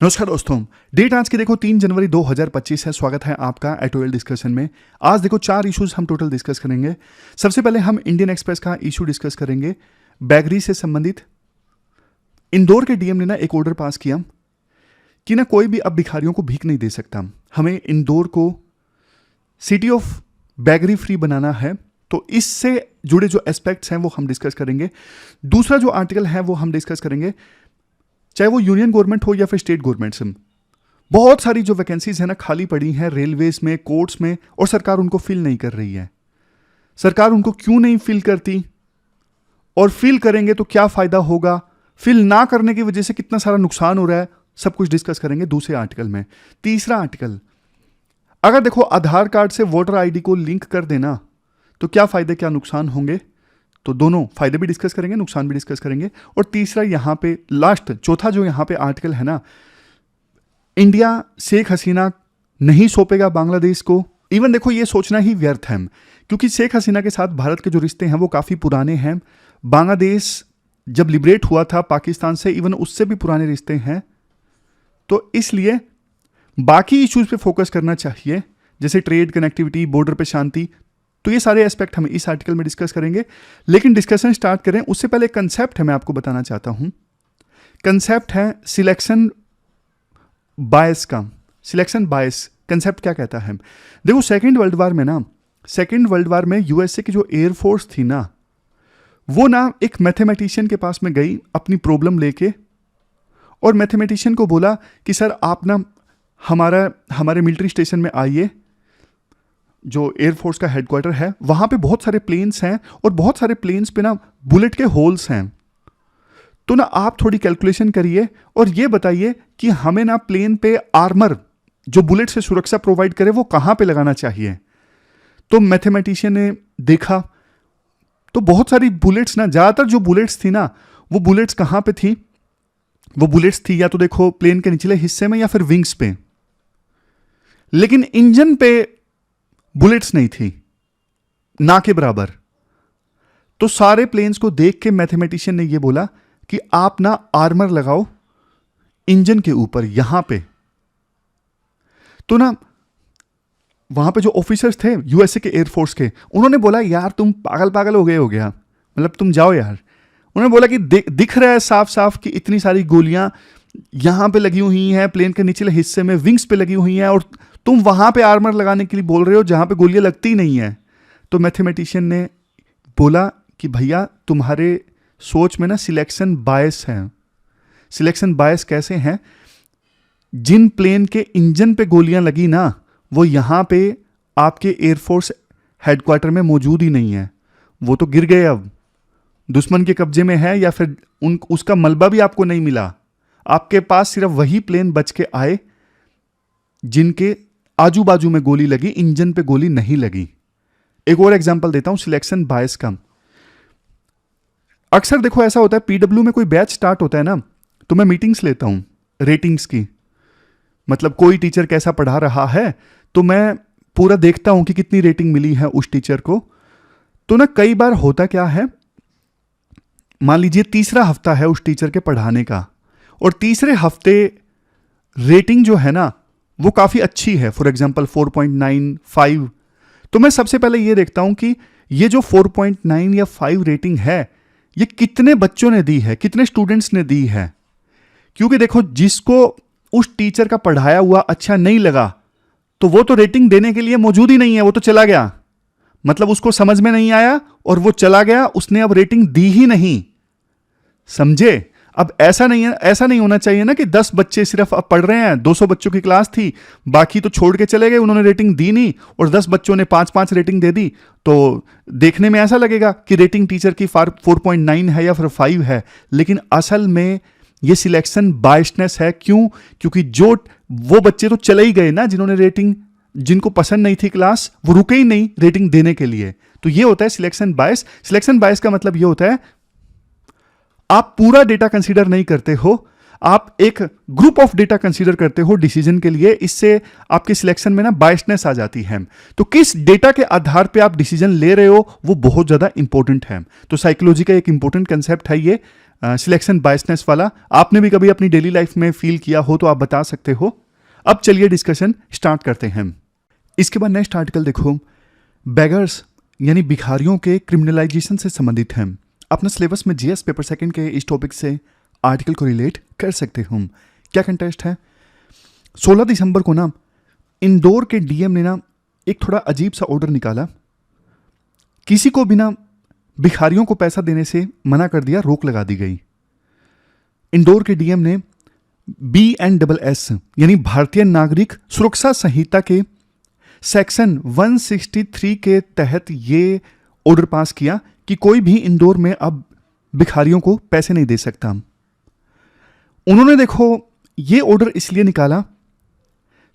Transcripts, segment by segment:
नमस्कार दोस्तों। डेट आज की देखो 3 जनवरी 2025 है। स्वागत है आपका एटोएल डिस्कशन में। आज देखो 4 इश्यूज हम टोटल डिस्कस करेंगे। सबसे पहले हम इंडियन एक्सप्रेस का इशू डिस्कस करेंगे बैगरी से संबंधित। इंदौर के डीएम ने ना एक ऑर्डर पास किया कि ना कोई भी अब भिखारियों को भीख नहीं दे सकता। हमें इंदौर को सिटी ऑफ बैगरी फ्री बनाना है। तो इससे जुड़े जो एस्पेक्ट्स हैं वो हम डिस्कस करेंगे। दूसरा जो आर्टिकल है वो हम डिस्कस करेंगे, चाहे वो यूनियन गवर्नमेंट हो या फिर स्टेट गवर्नमेंट से, बहुत सारी जो वैकेंसीज है ना खाली पड़ी हैं रेलवेज में, कोर्ट्स में, और सरकार उनको फिल नहीं कर रही है। सरकार उनको क्यों नहीं फिल करती, और फिल करेंगे तो क्या फायदा होगा, फिल ना करने की वजह से कितना सारा नुकसान हो रहा है, सब कुछ डिस्कस करेंगे दूसरे आर्टिकल में। तीसरा आर्टिकल, अगर देखो आधार कार्ड से वोटर आईडी को लिंक कर देना तो क्या फायदे क्या नुकसान होंगे, तो दोनों फायदे भी डिस्कस करेंगे, नुकसान भी डिस्कस करेंगे। और तीसरा यहां पे लास्ट चौथा जो यहां पे आर्टिकल है ना, इंडिया शेख हसीना नहीं सौंपेगा बांग्लादेश को। इवन देखो ये सोचना ही व्यर्थ है, क्योंकि शेख हसीना के साथ भारत के जो रिश्ते हैं वो काफी पुराने हैं। बांग्लादेश जब लिबरेट हुआ था पाकिस्तान से, इवन उससे भी पुराने रिश्ते हैं। तो इसलिए बाकी इश्यूज पे फोकस करना चाहिए, जैसे ट्रेड, कनेक्टिविटी, बॉर्डर पे शांति। तो ये सारे एस्पेक्ट हम इस आर्टिकल में डिस्कस करेंगे। लेकिन डिस्कशन स्टार्ट करें उससे पहले कंसेप्ट है, मैं आपको बताना चाहता हूं। कंसेप्ट है सिलेक्शन बायस का। सिलेक्शन बायस कंसेप्ट क्या कहता है? देखो सेकेंड वर्ल्ड वार में यूएसए की जो एयरफोर्स थी ना, वो ना एक मैथमेटिशियन के पास में गई अपनी प्रॉब्लम लेके, और मैथमेटिशियन को बोला कि सर आप ना हमारे मिलिट्री स्टेशन में आइए, जो एयरफोर्स का हेडक्वार्टर है, वहां पे बहुत सारे प्लेन्स हैं और बहुत सारे प्लेन्स पे ना बुलेट के होल्स हैं। तो ना आप थोड़ी कैलकुलेशन करिए और ये बताइए कि हमें ना प्लेन पे आर्मर जो बुलेट से सुरक्षा प्रोवाइड करे वो कहां पे लगाना चाहिए। तो मैथमेटिशियन ने देखा तो बहुत सारी बुलेट्स ना, ज्यादातर जो बुलेट्स थी ना, वो बुलेट्स कहां पे थी? वो बुलेट्स थी या तो देखो प्लेन के निचले हिस्से में या फिर विंग्स पे, लेकिन इंजन पे बुलेट्स नहीं थी, ना के बराबर। तो सारे प्लेन्स को देख के मैथमेटिशियन ने यह बोला कि आप ना आर्मर लगाओ इंजन के ऊपर यहां पे। तो ना वहां पे जो ऑफिसर्स थे यूएसए के एयरफोर्स के, उन्होंने बोला यार तुम पागल हो गया, मतलब तुम जाओ यार। उन्होंने बोला कि दिख रहा है साफ साफ कि इतनी सारी गोलियां यहां पे लगी हुई हैं, प्लेन के निचले हिस्से में विंग्स पे लगी हुई हैं, और तुम वहां पे आर्मर लगाने के लिए बोल रहे हो जहां पे गोलियां लगती नहीं है। तो मैथमेटिशियन ने बोला कि भैया तुम्हारे सोच में ना सिलेक्शन बायस है। सिलेक्शन बायस कैसे हैं? जिन प्लेन के इंजन पे गोलियां लगी ना, वो यहां पे आपके एयरफोर्स हेडक्वार्टर में मौजूद ही नहीं है, वो तो गिर गए, अब दुश्मन के कब्जे में है, या फिर उसका मलबा भी आपको नहीं मिला। आपके पास सिर्फ वही प्लेन बच के आए जिनके आजू बाजू में गोली लगी, इंजन पे गोली नहीं लगी। एक और एग्जांपल देता हूं सिलेक्शन बायस का। अक्सर देखो ऐसा होता है, पीडब्ल्यू में कोई बैच स्टार्ट होता है ना, तो मैं मीटिंग्स लेता हूं रेटिंग्स की। मतलब कोई टीचर कैसा पढ़ा रहा है तो मैं पूरा देखता हूं कि कितनी रेटिंग मिली है उस टीचर को। तो ना कई बार होता क्या है, मान लीजिए तीसरा हफ्ता है उस टीचर के पढ़ाने का, और तीसरे हफ्ते रेटिंग जो है ना वो काफी अच्छी है, फॉर एग्जांपल 4.9, 5। तो मैं सबसे पहले ये देखता हूं कि ये जो 4.9 या 5 रेटिंग है ये कितने बच्चों ने दी है, कितने स्टूडेंट्स ने दी है। क्योंकि देखो जिसको उस टीचर का पढ़ाया हुआ अच्छा नहीं लगा तो वो तो रेटिंग देने के लिए मौजूद ही नहीं है, वो तो चला गया, मतलब उसको समझ में नहीं आया और वो चला गया, उसने अब रेटिंग दी ही नहीं। समझे? अब ऐसा नहीं होना चाहिए ना कि 10 बच्चे सिर्फ अब पढ़ रहे हैं, 200 बच्चों की क्लास थी, बाकी तो छोड़ के चले गए, उन्होंने रेटिंग दी नहीं, और 10 बच्चों ने 5-5 रेटिंग दे दी। तो देखने में ऐसा लगेगा कि रेटिंग टीचर की 4.9 है या फिर 5 है, लेकिन असल में ये सिलेक्शन बायसनेस है। क्यों? क्योंकि वो बच्चे तो चले ही गए ना, जिनको पसंद नहीं थी क्लास, वो रुके ही नहीं रेटिंग देने के लिए। तो ये होता है सिलेक्शन बायस। सिलेक्शन बायस का मतलब ये होता है आप पूरा डेटा कंसीडर नहीं करते हो, आप एक ग्रुप ऑफ डेटा कंसीडर करते हो डिसीजन के लिए। इससे आपके सिलेक्शन में ना बायसनेस आ जाती है। तो किस डेटा के आधार पे आप डिसीजन ले रहे हो वो बहुत ज्यादा इंपॉर्टेंट है। तो साइकोलॉजी का एक इंपॉर्टेंट कंसेप्ट है ये सिलेक्शन बायसनेस वाला आपने भी कभी अपनी डेली लाइफ में फील किया हो तो आप बता सकते हो। अब चलिए डिस्कशन स्टार्ट करते हैं। इसके बाद नेक्स्ट आर्टिकल देखो, बेगर्स यानी भिखारियों के क्रिमिनलाइजेशन से संबंधित है। अपने सिलेबस में जीएस पेपर सेकंड के इस टॉपिक से आर्टिकल को रिलेट कर सकते हो। क्या कंटेस्ट है, 16 दिसंबर को ना इंदौर के डीएम ने ना एक थोड़ा अजीब सा ऑर्डर निकाला। किसी को बिना भिखारियों को पैसा देने से मना कर दिया, रोक लगा दी गई। इंदौर के डीएम ने BNSS यानी भारतीय नागरिक सुरक्षा संहिता के सेक्शन 163 के तहत ये ऑर्डर पास किया कि कोई भी इंदौर में अब भिखारियों को पैसे नहीं दे सकता। उन्होंने देखो ये ऑर्डर इसलिए निकाला,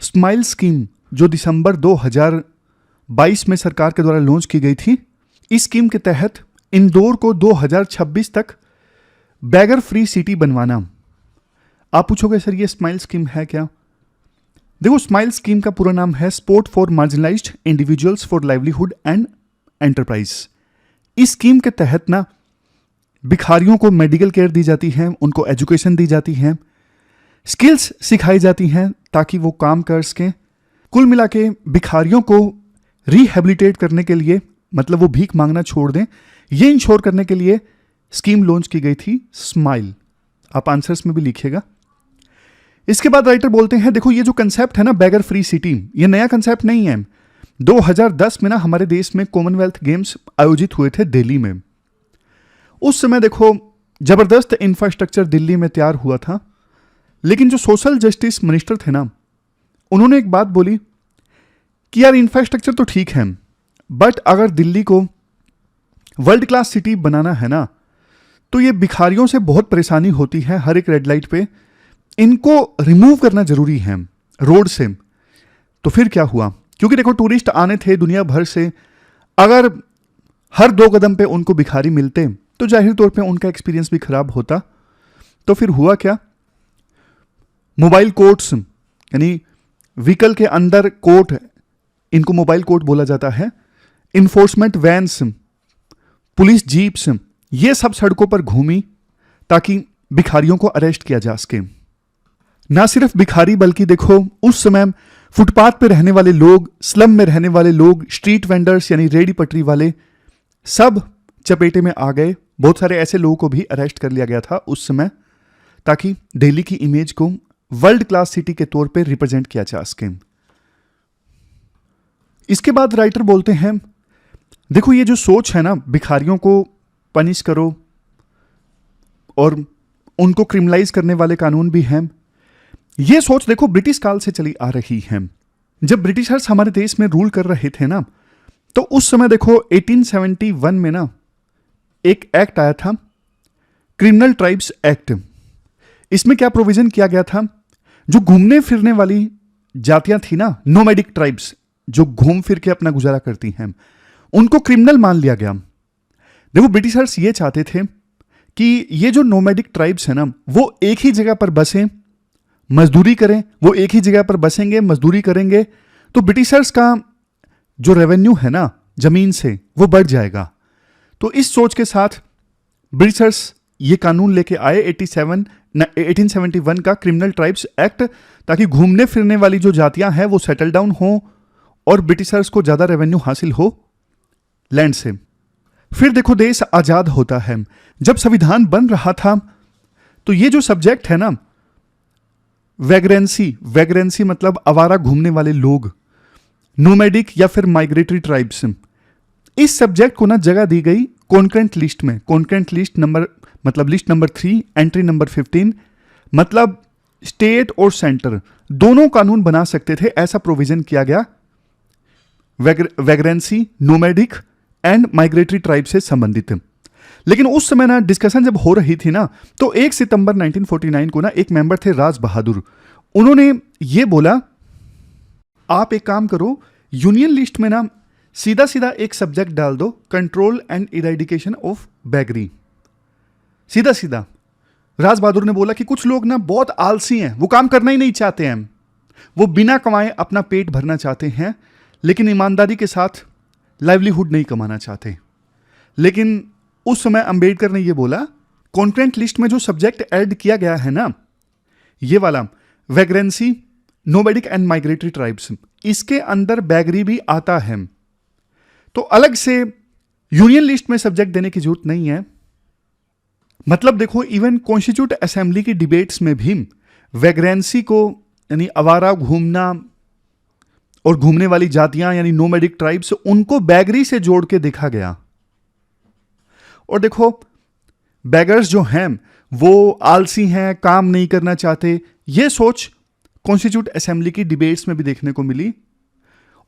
स्माइल स्कीम जो दिसंबर 2022 में सरकार के द्वारा लॉन्च की गई थी, इस स्कीम के तहत इंदौर को 2026 तक बैगर फ्री सिटी बनवाना। आप पूछोगे सर ये स्माइल स्कीम है क्या? देखो स्माइल स्कीम का पूरा नाम है support for marginalised individuals for livelihood and enterprise. इस स्कीम के तहत ना भिखारियों को मेडिकल केयर दी जाती है, उनको एजुकेशन दी जाती है, स्किल्स सिखाई जाती हैं ताकि वो काम कर सकें। कुल मिला के भिखारियों को रिहेबिलिटेट करने के लिए, मतलब वो भीख मांगना छोड़ दें, ये इंश्योर करने के लिए स्कीम लॉन्च की गई थी स्माइल। आप आंसर्स में भी लिखिएगा। इसके बाद राइटर बोलते हैं देखो ये जो कंसेप्ट है ना बैगर फ्री सिटी, ये नया कंसेप्ट नहीं है। 2010 में ना हमारे देश में कॉमनवेल्थ गेम्स आयोजित हुए थे दिल्ली में। उस समय देखो जबरदस्त इंफ्रास्ट्रक्चर दिल्ली में तैयार हुआ था, लेकिन जो सोशल जस्टिस मिनिस्टर थे ना, उन्होंने एक बात बोली कि यार इंफ्रास्ट्रक्चर तो ठीक है, बट अगर दिल्ली को वर्ल्ड क्लास सिटी बनाना है ना तो ये भिखारियों से बहुत परेशानी होती है हर एक रेड लाइट पे, इनको रिमूव करना जरूरी है रोड से। तो फिर क्या हुआ, क्योंकि देखो टूरिस्ट आने थे दुनिया भर से, अगर हर 2 कदम पे उनको भिखारी मिलते तो जाहिर तौर पे उनका एक्सपीरियंस भी खराब होता। तो फिर हुआ क्या, मोबाइल कोर्ट्स यानी व्हीकल के अंदर कोर्ट, इनको मोबाइल कोर्ट बोला जाता है, इन्फोर्समेंट वैन्स, पुलिस जीप्स, ये सब सड़कों पर घूमी ताकि भिखारियों को अरेस्ट किया जा सके। ना सिर्फ भिखारी बल्कि देखो उस समय फुटपाथ पे रहने वाले लोग, स्लम में रहने वाले लोग, स्ट्रीट वेंडर्स यानी रेडी पटरी वाले, सब चपेटे में आ गए। बहुत सारे ऐसे लोगों को भी अरेस्ट कर लिया गया था उस समय, ताकि दिल्ली की इमेज को वर्ल्ड क्लास सिटी के तौर पे रिप्रेजेंट किया जा सके। इसके बाद राइटर बोलते हैं देखो ये जो सोच है ना भिखारियों को पनिश करो और उनको क्रिमिनलाइज करने वाले कानून भी हैं, ये सोच देखो ब्रिटिश काल से चली आ रही है। जब ब्रिटिशर्स हमारे देश में रूल कर रहे थे ना, तो उस समय देखो 1871 में ना एक एक्ट आया था, क्रिमिनल ट्राइब्स एक्ट। इसमें क्या प्रोविजन किया गया था, जो घूमने फिरने वाली जातियां थी ना, नोमैडिक ट्राइब्स जो घूम फिर के अपना गुजारा करती हैं, उनको क्रिमिनल मान लिया गया। देखो ब्रिटिशर्स ये चाहते थे कि ये जो नोमैडिक ट्राइब्स है ना, वो एक ही जगह पर बसें, मजदूरी करें। वो एक ही जगह पर बसेंगे, मजदूरी करेंगे, तो ब्रिटिशर्स का जो रेवेन्यू है ना जमीन से, वो बढ़ जाएगा। तो इस सोच के साथ ब्रिटिशर्स ये कानून लेके आए 1871 का क्रिमिनल ट्राइब्स एक्ट, ताकि घूमने फिरने वाली जो जातियां हैं वो सेटल डाउन हो और ब्रिटिशर्स को ज्यादा रेवेन्यू हासिल हो लैंड से। फिर देखो देश आजाद होता है। जब संविधान बन रहा था तो ये जो सब्जेक्ट है ना वैग्रेंसी मतलब आवारा घूमने वाले लोग, नोमैडिक या फिर माइग्रेटरी ट्राइब्स, इस सब्जेक्ट को ना जगह दी गई कॉन्करेंट लिस्ट में। कॉन्करेंट लिस्ट नंबर मतलब लिस्ट नंबर 3 एंट्री नंबर 15, मतलब स्टेट और सेंटर दोनों कानून बना सकते थे, ऐसा प्रोविजन किया गया वैग्रेंसी, नोमैडिक एंड माइग्रेटरी ट्राइब से संबंधित। लेकिन उस समय ना डिस्कशन जब हो रही थी ना, तो 1 सितंबर 1949 को ना एक मेंबर थे राज बहादुर, उन्होंने ये बोला आप एक काम करो, यूनियन लिस्ट में ना सीधा सीधा एक सब्जेक्ट डाल दो, कंट्रोल एंड इरेडिकेशन ऑफ बैगरी। सीधा सीधा राज बहादुर ने बोला कि कुछ लोग ना बहुत आलसी हैं, वो काम करना ही नहीं चाहते हैं, वो बिना कमाए अपना पेट भरना चाहते हैं, लेकिन ईमानदारी के साथ लाइवलीहुड नहीं कमाना चाहते। लेकिन उस समय अंबेडकर ने ये बोला कॉन्करेंट लिस्ट में जो सब्जेक्ट ऐड किया गया है ना, ये वाला वैग्रेंसी, नोमैडिक एंड माइग्रेटरी ट्राइब्स, इसके अंदर बैगरी भी आता है। तो अलग से यूनियन लिस्ट में सब्जेक्ट देने की जरूरत नहीं है। मतलब देखो, इवन कॉन्स्टिट्यूट असेंबली की डिबेट्स में भी वैग्रेंसी को, यानी आवारा घूमना और घूमने वाली जातियां यानी नोमैडिक ट्राइब्स, उनको बैगरी से जोड़ के देखा गया। और देखो, बैगर्स जो हैं वो आलसी हैं, काम नहीं करना चाहते, ये सोच कॉन्स्टिट्यूट असेंबली की डिबेट्स में भी देखने को मिली।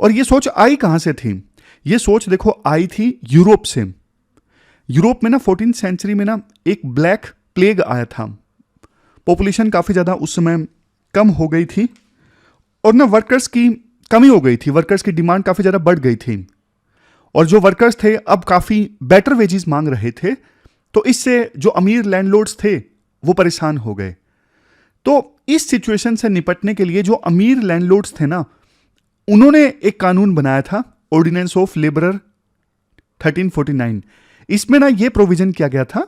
और ये सोच आई कहां से थी? ये सोच देखो आई थी यूरोप से। यूरोप में ना 14th सेंचुरी में ना एक ब्लैक प्लेग आया था। पॉपुलेशन काफी ज्यादा उस समय कम हो गई थी और ना वर्कर्स की कमी हो गई थी, वर्कर्स की डिमांड काफी ज्यादा बढ़ गई थी और जो वर्कर्स थे अब काफी बेटर वेजेस मांग रहे थे। तो इससे जो अमीर लैंडलॉर्ड्स थे वो परेशान हो गए। तो इस सिचुएशन से निपटने के लिए जो अमीर लैंडलॉर्ड्स थे ना, उन्होंने एक कानून बनाया था, ऑर्डिनेंस ऑफ लेबरर 1349। इसमें ना ये प्रोविजन किया गया था,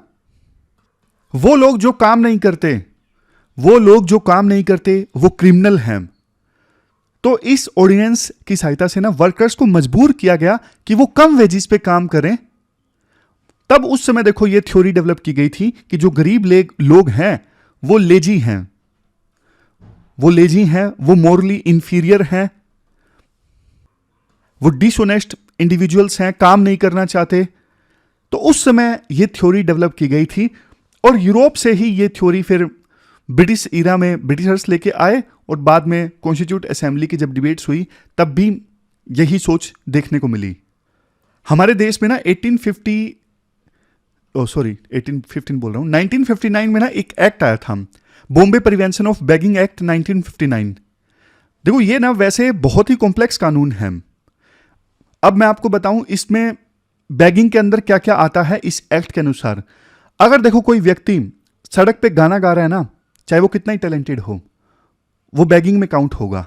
वो लोग जो काम नहीं करते वो क्रिमिनल हैं। तो इस ऑर्डिनेंस की सहायता से ना वर्कर्स को मजबूर किया गया कि वो कम वेजिस पे काम करें। तब उस समय देखो ये थ्योरी डेवलप की गई थी कि जो गरीब लोग हैं वो लेजी हैं, वो मोरली इंफीरियर हैं, वो डिसऑनेस्ट इंडिविजुअल्स हैं, काम नहीं करना चाहते। तो उस समय ये थ्योरी डेवलप की गई थी और यूरोप से ही ये थ्योरी फिर ब्रिटिश ईरा में ब्रिटिशर्स लेके आए और बाद में कॉन्स्टिट्यूट असेंबली की जब डिबेट्स हुई तब भी यही सोच देखने को मिली। हमारे देश में ना 1959 में ना एक एक्ट आया था, Bombay prevention of bagging act 1959। देखो ये ना वैसे बहुत ही कॉम्प्लेक्स कानून है। अब मैं आपको बताऊं इसमें बैगिंग के अंदर क्या क्या आता है इस एक्ट के अनुसार। अगर देखो कोई व्यक्ति सड़क पे गाना गा रहा है ना, चाहे वो कितना ही टैलेंटेड हो, वो बैगिंग में काउंट होगा।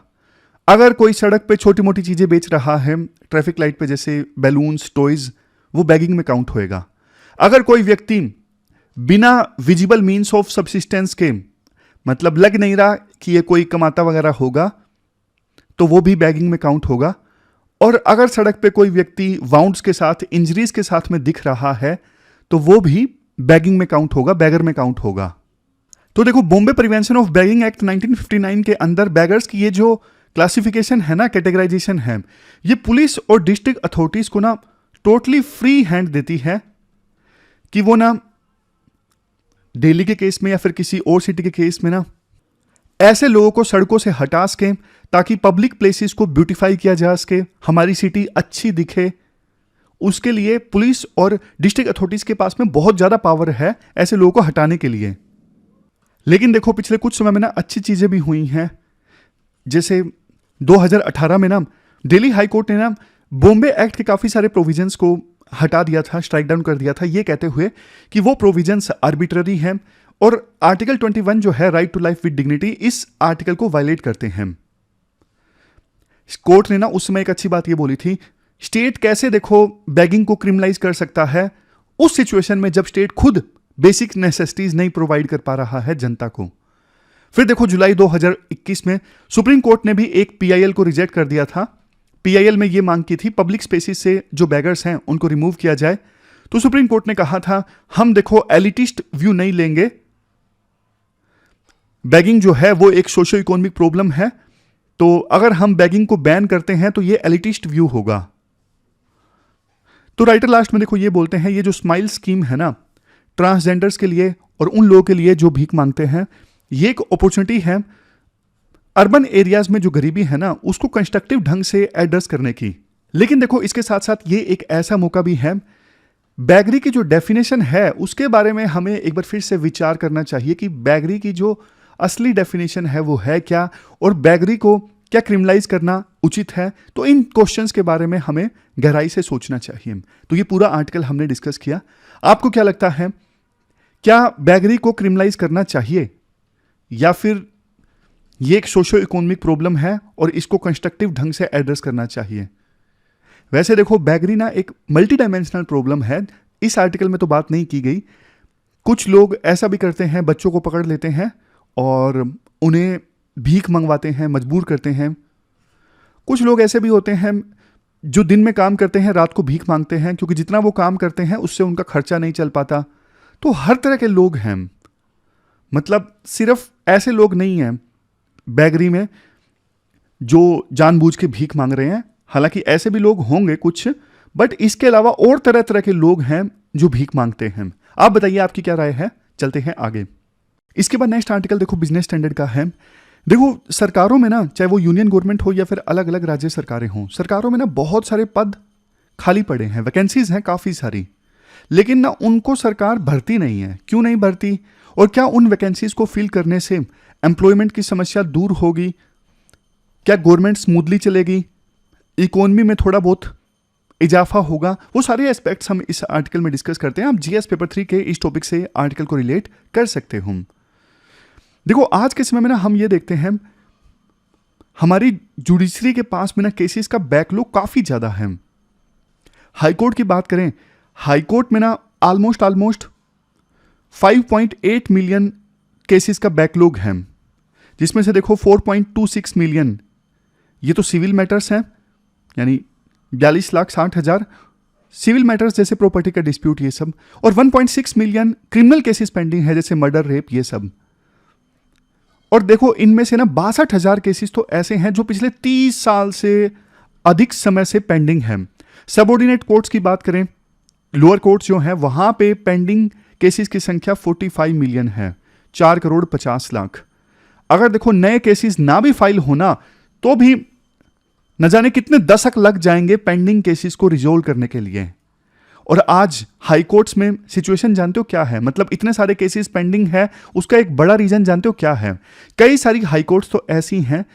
अगर कोई सड़क पे छोटी मोटी चीजें बेच रहा है ट्रैफिक लाइट पे, जैसे बैलून्स, टॉयज, वो बैगिंग में काउंट होएगा। अगर कोई व्यक्ति बिना विजिबल मीन्स ऑफ सब्सिस्टेंस के, मतलब लग नहीं रहा कि ये कोई कमाता वगैरह होगा, तो वो भी बैगिंग में काउंट होगा। और अगर सड़क पे कोई व्यक्ति वाउंड्स के साथ, इंजरीज के साथ में दिख रहा है, तो वो भी बैगिंग में काउंट होगा, बैगर में काउंट होगा। तो देखो, Bombay prevention of bagging act 1959 के अंदर बैगर्स की ये जो क्लासिफिकेशन है ना, कैटेगराइजेशन है, ये पुलिस और डिस्ट्रिक्ट अथॉरिटीज को ना टोटली फ्री हैंड देती है कि वो ना दिल्ली के केस में या फिर किसी और सिटी के केस में ना ऐसे लोगों को सड़कों से हटा सके, ताकि पब्लिक प्लेसेस को ब्यूटीफाई किया जा सके, हमारी सिटी अच्छी दिखे। उसके लिए पुलिस और डिस्ट्रिक्ट अथॉरिटीज के पास में बहुत ज्यादा पावर है ऐसे लोगों को हटाने के लिए। लेकिन देखो पिछले कुछ समय में ना अच्छी चीजें भी हुई हैं। जैसे 2018 में ना दिल्ली हाई कोर्ट ने ना बॉम्बे एक्ट के काफी सारे प्रोविजंस को हटा दिया था, स्ट्राइक डाउन कर दिया था, ये कहते हुए कि वो प्रोविजंस आर्बिट्ररी हैं और आर्टिकल 21 जो है, right to life with dignity, इस आर्टिकल को वायलेट करते हैं। कोर्ट ने ना उस समय एक अच्छी बात ये बोली थी, स्टेट कैसे देखो बैगिंग को क्रिमिनलाइज कर सकता है उस सिचुएशन में जब स्टेट खुद बेसिक नेसेसिटीज नहीं प्रोवाइड कर पा रहा है जनता को। फिर देखो जुलाई 2021 में सुप्रीम कोर्ट ने भी एक पीआईएल को रिजेक्ट कर दिया था। पीआईएल में ये मांग की थी पब्लिक स्पेसिस से जो बैगर्स हैं उनको रिमूव किया जाए। तो सुप्रीम कोर्ट ने कहा था हम देखो एलिटिस्ट व्यू नहीं लेंगे, बैगिंग जो है वो एक सोशो इकोनॉमिक प्रॉब्लम है, तो अगर हम बैगिंग को बैन करते हैं तो ये एलिटिस्ट व्यू होगा। तो राइटर लास्ट में देखो ये बोलते हैं, ये जो स्माइल स्कीम है ना ट्रांसजेंडर्स के लिए और उन लोगों के लिए जो भीख मांगते हैं, ये एक अपॉर्चुनिटी है अर्बन एरियाज में जो गरीबी है ना उसको कंस्ट्रक्टिव ढंग से एड्रेस करने की। लेकिन देखो इसके साथ साथ ये एक ऐसा मौका भी है, बैगरी की जो डेफिनेशन है उसके बारे में हमें एक बार फिर से विचार करना चाहिए कि बैगरी की जो असली डेफिनेशन है वो है क्या, और बैगरी को क्या क्रिमिनलाइज करना उचित है। तो इन क्वेश्चंस के बारे में हमें गहराई से सोचना चाहिए। तो ये पूरा आर्टिकल हमने डिस्कस किया। आपको क्या लगता है, क्या बैगरी को क्रिमिनलाइज करना चाहिए या फिर ये एक सोशो इकोनॉमिक प्रॉब्लम है और इसको कंस्ट्रक्टिव ढंग से एड्रेस करना चाहिए? वैसे देखो बैगरी ना एक मल्टी डायमेंशनल प्रॉब्लम है, इस आर्टिकल में तो बात नहीं की गई, कुछ लोग ऐसा भी करते हैं, बच्चों को पकड़ लेते हैं और उन्हें भीख मंगवाते हैं, मजबूर करते हैं। कुछ लोग ऐसे भी होते हैं जो दिन में काम करते हैं, रात को भीख मांगते हैं, क्योंकि जितना वो काम करते हैं उससे उनका खर्चा नहीं चल पाता। तो हर तरह के लोग हैं, मतलब सिर्फ ऐसे लोग नहीं हैं बेगरी में जो जानबूझ के भीख मांग रहे हैं। हालांकि ऐसे भी लोग होंगे कुछ, बट इसके अलावा और तरह तरह के लोग हैं जो भीख मांगते हैं। आप बताइए आपकी क्या राय है, चलते हैं आगे। इसके बाद नेक्स्ट आर्टिकल देखो बिजनेस स्टैंडर्ड का है। देखो सरकारों में ना, चाहे वो यूनियन गवर्नमेंट हो या फिर अलग अलग राज्य सरकारें हों, सरकारों में ना बहुत सारे पद खाली पड़े हैं, वैकेंसीज हैं काफ़ी सारी, लेकिन ना उनको सरकार भरती नहीं है। क्यों नहीं भरती, और क्या उन वैकेंसीज को फिल करने से एम्प्लॉयमेंट की समस्या दूर होगी? क्या गवर्नमेंट स्मूथली चलेगी? इकोनॉमी में थोड़ा बहुत इजाफा होगा? वो सारे एस्पेक्ट्स हम इस आर्टिकल में डिस्कस करते हैं। आप जीएस पेपर 3 के इस टॉपिक से आर्टिकल को रिलेट कर सकते हो। देखो आज के समय में ना हम ये देखते हैं हमारी जुडिशरी के पास में ना केसेस का बैकलॉग काफ़ी ज़्यादा है। हाईकोर्ट की बात करें, हाईकोर्ट में ना ऑलमोस्ट 5.8 मिलियन केसेस का बैकलॉग है, जिसमें से देखो 4.26 मिलियन ये तो सिविल मैटर्स हैं, यानी 42,60,000 सिविल मैटर्स जैसे प्रॉपर्टी का डिस्प्यूट ये सब, और 1.6 मिलियन क्रिमिनल केसेस पेंडिंग है जैसे मर्डर, रेप ये सब। और देखो इनमें से ना 62,000 केसेस तो ऐसे हैं जो पिछले 30 साल से अधिक समय से पेंडिंग है। सबऑर्डिनेट कोर्ट्स की बात करें, लोअर कोर्ट्स जो हैं वहां पे पेंडिंग केसेस की संख्या 45 मिलियन है, 4,50,00,000। अगर देखो नए केसेस ना भी फाइल होना तो भी न जाने कितने दशक लग जाएंगे पेंडिंग केसेस को रिजोल्व करने के लिए। और आज हाई कोर्ट्स में सिचुएशन जानते हो क्या है, मतलब इतने सारे केसेस पेंडिंग है, उसका एक बड़ा रीजन जानते हो क्या है? कई सारी हाई कोर्ट्स तो ऐसी हैं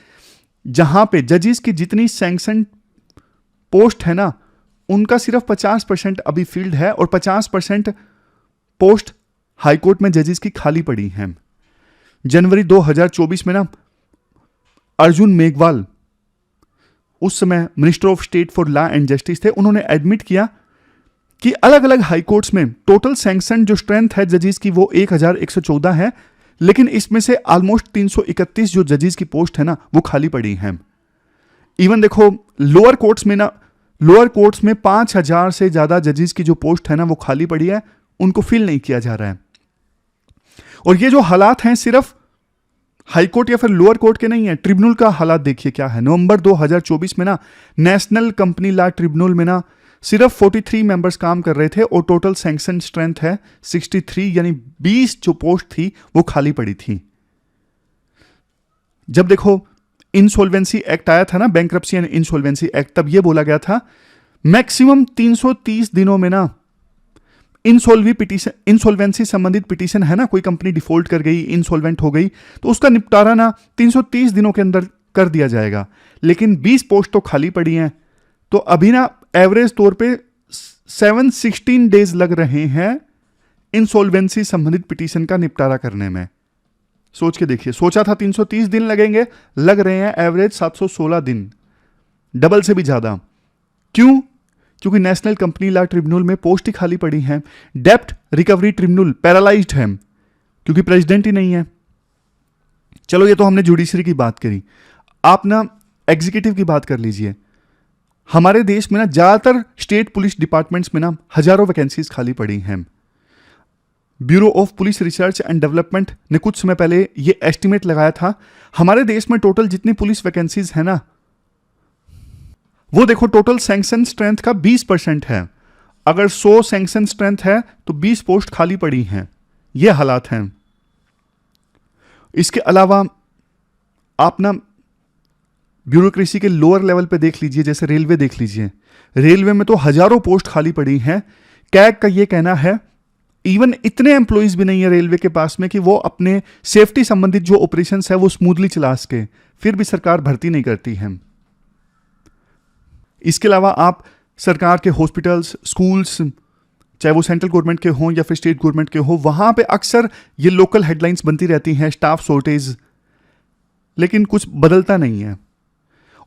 जहां पे जजेस की जितनी सैंक्शन पोस्ट है ना, उनका सिर्फ 50% अभी फील्ड है और 50% पोस्ट हाई कोर्ट में जजेस की खाली पड़ी हैं। जनवरी 2024 में ना अर्जुन मेघवाल उस समय minister of state for law and justice थे, उन्होंने एडमिट किया कि अलग अलग हाई कोर्ट्स में टोटल सैंक्शन जो स्ट्रेंथ है जजेस की वो 1,114 है, लेकिन इसमें से ऑलमोस्ट 331 जो जजेस की पोस्ट है ना वो खाली पड़ी हैं। इवन देखो लोअर कोर्ट्स में ना, लोअर कोर्ट्स में 5,000 से ज्यादा जजेस की जो पोस्ट है ना वो खाली पड़ी है, उनको फिल नहीं किया जा रहा है। और ये जो हालात हैं सिर्फ हाई कोर्ट या फिर लोअर कोर्ट के नहीं है, ट्रिब्यूनल का हालात देखिए क्या है। नवंबर 2024 में ना नेशनल कंपनी लॉ ट्रिब्यूनल में ना सिर्फ 43 मेंबर्स काम कर रहे थे और टोटल सैंक्शन स्ट्रेंथ है 63, यानी 20 जो पोस्ट थी वो खाली पड़ी थी। जब देखो इंसॉल्वेंसी एक्ट आया था ना, बैंक्रप्सी एंड इंसॉल्वेंसी एक्ट, तब ये बोला गया था मैक्सिमम 330 दिनों में ना इंसॉल्वेंसी संबंधित पिटीशन है ना, कोई कंपनी डिफॉल्ट कर गई, इंसॉल्वेंट हो गई, तो उसका निपटारा ना 330 दिनों के अंदर कर दिया जाएगा। लेकिन 20 पोस्ट तो खाली पड़ी हैं, तो अभी ना एवरेज तौर पे 716 डेज लग रहे हैं इंसॉल्वेंसी संबंधित पिटीशन का निपटारा करने में। सोच के देखिए, सोचा था 330 दिन लगेंगे, लग रहे हैं एवरेज 716 दिन, डबल से भी ज्यादा। क्यों? क्योंकि नेशनल कंपनी लॉ ट्रिब्यूनल में पोस्ट ही खाली पड़ी हैं। डेप्ट रिकवरी ट्रिब्यूनल पैरालाइज्ड है क्योंकि प्रेसिडेंट ही नहीं है। चलो ये तो हमने जुडिशरी की बात करी, आप ना एग्जीक्यूटिव की बात कर लीजिए। हमारे देश में ना ज्यादातर स्टेट पुलिस डिपार्टमेंट्स में ना हजारों वैकेंसीज खाली पड़ी हैं। Bureau of police research and development ने कुछ समय पहले ये एस्टिमेट लगाया था, हमारे देश में टोटल जितनी पुलिस वैकेंसीज है ना, वो देखो टोटल सैंक्शन स्ट्रेंथ का 20% है। अगर 100 सैंक्शन स्ट्रेंथ है तो 20 पोस्ट खाली पड़ी हैं। ये हालात हैं। इसके अलावा आप ना ब्यूरोक्रेसी के लोअर लेवल पे देख लीजिए, जैसे रेलवे देख लीजिए, रेलवे में तो हजारों पोस्ट खाली पड़ी हैं। कैग का ये कहना है इवन इतने एम्प्लॉइज भी नहीं है रेलवे के पास में कि वो अपने सेफ्टी संबंधित जो ऑपरेशंस है वो स्मूथली चला सके, फिर भी सरकार भर्ती नहीं करती है। इसके अलावा आप सरकार के हॉस्पिटल्स, स्कूल्स, चाहे वो सेंट्रल गवर्नमेंट के हों या फिर स्टेट गवर्नमेंट के हों, वहां पे अक्सर ये लोकल हेडलाइंस बनती रहती हैं, स्टाफ शॉर्टेज, लेकिन कुछ बदलता नहीं है।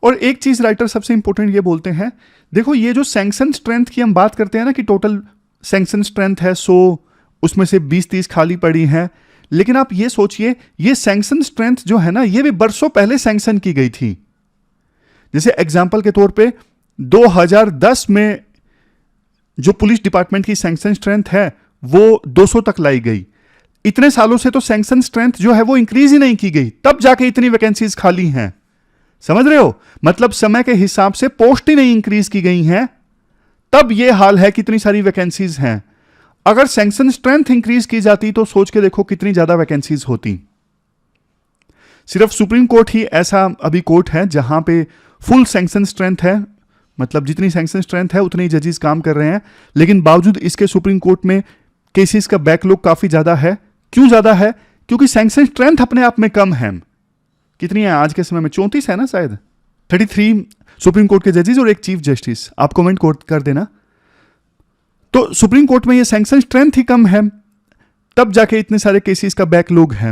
और एक चीज राइटर सबसे इंपॉर्टेंट ये बोलते हैं, देखो ये जो सैंक्शन स्ट्रेंथ की हम बात करते हैं ना कि टोटल सैंक्शन स्ट्रेंथ है 100 उसमें से 20-30 खाली पड़ी हैं। लेकिन आप ये सोचिए, ये सैंक्शन स्ट्रेंथ जो है ना, ये भी बरसों पहले सैंक्शन की गई थी। जैसे एग्जाम्पल के तौर पे 2010 में जो पुलिस डिपार्टमेंट की सैंक्शन स्ट्रेंथ है वो 200 तक लाई गई। इतने सालों से तो सैंक्शन स्ट्रेंथ जो है वो इंक्रीज ही नहीं की गई, तब जाके इतनी वैकेंसीज खाली हैं। समझ रहे हो? मतलब समय के हिसाब से पोस्ट ही नहीं इंक्रीज की गई हैं, तब ये हाल है कि इतनी सारी वैकेंसीज हैं। अगर सैंक्शन स्ट्रेंथ इंक्रीज की जाती तो सोच के देखो कितनी ज्यादा वैकेंसीज होती। सिर्फ सुप्रीम कोर्ट ही ऐसा अभी कोर्ट है जहां पे फुल सैंक्शन स्ट्रेंथ है, मतलब जितनी सैंक्शन स्ट्रेंथ है उतने ही जजेस काम कर रहे हैं। लेकिन बावजूद इसके सुप्रीम कोर्ट में केसेस का बैकलॉग काफी ज्यादा है। क्यों ज्यादा है? क्योंकि सैंक्शन स्ट्रेंथ अपने आप में कम है। कितनी है आज के समय में? 34 है ना शायद, 33 सुप्रीम कोर्ट के जजेस और एक चीफ जस्टिस। आप कमेंट कर देना। तो सुप्रीम कोर्ट में ये सैंक्शन स्ट्रेंथ ही कम है, तब जाके इतने सारे केसेस का बैकलॉग है।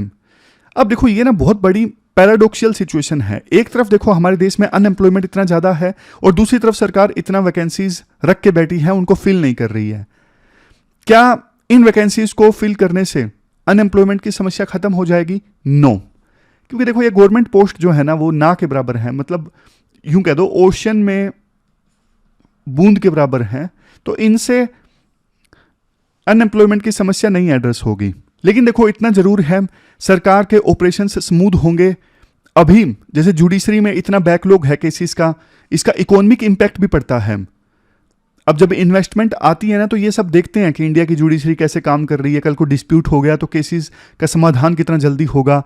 अब देखो ये ना बहुत बड़ी पैराडॉक्सियल सिचुएशन है। एक तरफ देखो हमारे देश में अनएम्प्लॉयमेंट इतना ज्यादा है और दूसरी तरफ सरकार इतना वैकेंसीज रख के बैठी है, उनको फिल नहीं कर रही है। क्या इन वैकेंसीज को फिल करने से अनएम्प्लॉयमेंट की समस्या खत्म हो जाएगी? नो। क्योंकि देखो ये गवर्नमेंट पोस्ट जो है ना वो ना के बराबर है, मतलब यूं कह दो ओशन में बूंद के बराबर है। तो इनसे अनएम्प्लॉयमेंट की समस्या नहीं एड्रेस होगी। लेकिन देखो इतना जरूर है, सरकार के ऑपरेशन स्मूथ होंगे। अभी जैसे जुडिशरी में इतना बैकलॉग है केसेस का, इसका इकोनॉमिक इंपैक्ट भी पड़ता है। अब जब इन्वेस्टमेंट आती है ना तो ये सब देखते हैं कि इंडिया की जुडिशरी कैसे काम कर रही है। कल को डिस्प्यूट हो गया तो केसेस का समाधान कितना जल्दी होगा।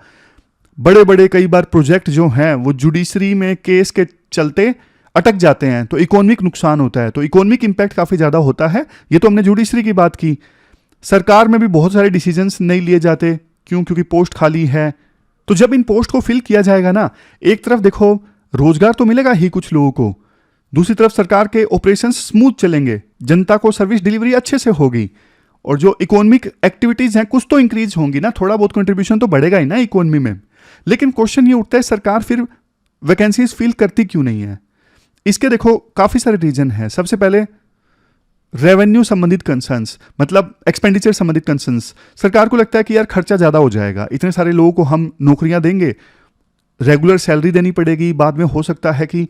बड़े बड़े कई बार प्रोजेक्ट जो हैं वो जुडिशरी में केस के चलते अटक जाते हैं, तो इकोनॉमिक नुकसान होता है, तो इकोनॉमिक इंपैक्ट काफी ज्यादा होता है। ये तो हमने जुडिशरी की बात की। सरकार में भी बहुत सारे डिसीजंस नहीं लिए जाते। क्यों? क्योंकि पोस्ट खाली है। तो जब इन पोस्ट को फिल किया जाएगा ना, एक तरफ देखो रोजगार तो मिलेगा ही कुछ लोगों को, दूसरी तरफ सरकार के ऑपरेशंस स्मूथ चलेंगे, जनता को सर्विस डिलीवरी अच्छे से होगी, और जो इकोनॉमिक एक्टिविटीज हैं कुछ तो इंक्रीज होंगी ना, थोड़ा बहुत कंट्रीब्यूशन तो बढ़ेगा ही ना इकोनॉमी में। लेकिन क्वेश्चन ये उठता है सरकार फिर वैकेंसीज फिल करती क्यों नहीं है? इसके देखो काफी सारे रीजन हैं। सबसे पहले रेवेन्यू संबंधित कंसर्न्स, मतलब एक्सपेंडिचर संबंधित कंसर्न्स। सरकार को लगता है कि यार खर्चा ज्यादा हो जाएगा, इतने सारे लोगों को हम नौकरियां देंगे, रेगुलर सैलरी देनी पड़ेगी, बाद में हो सकता है कि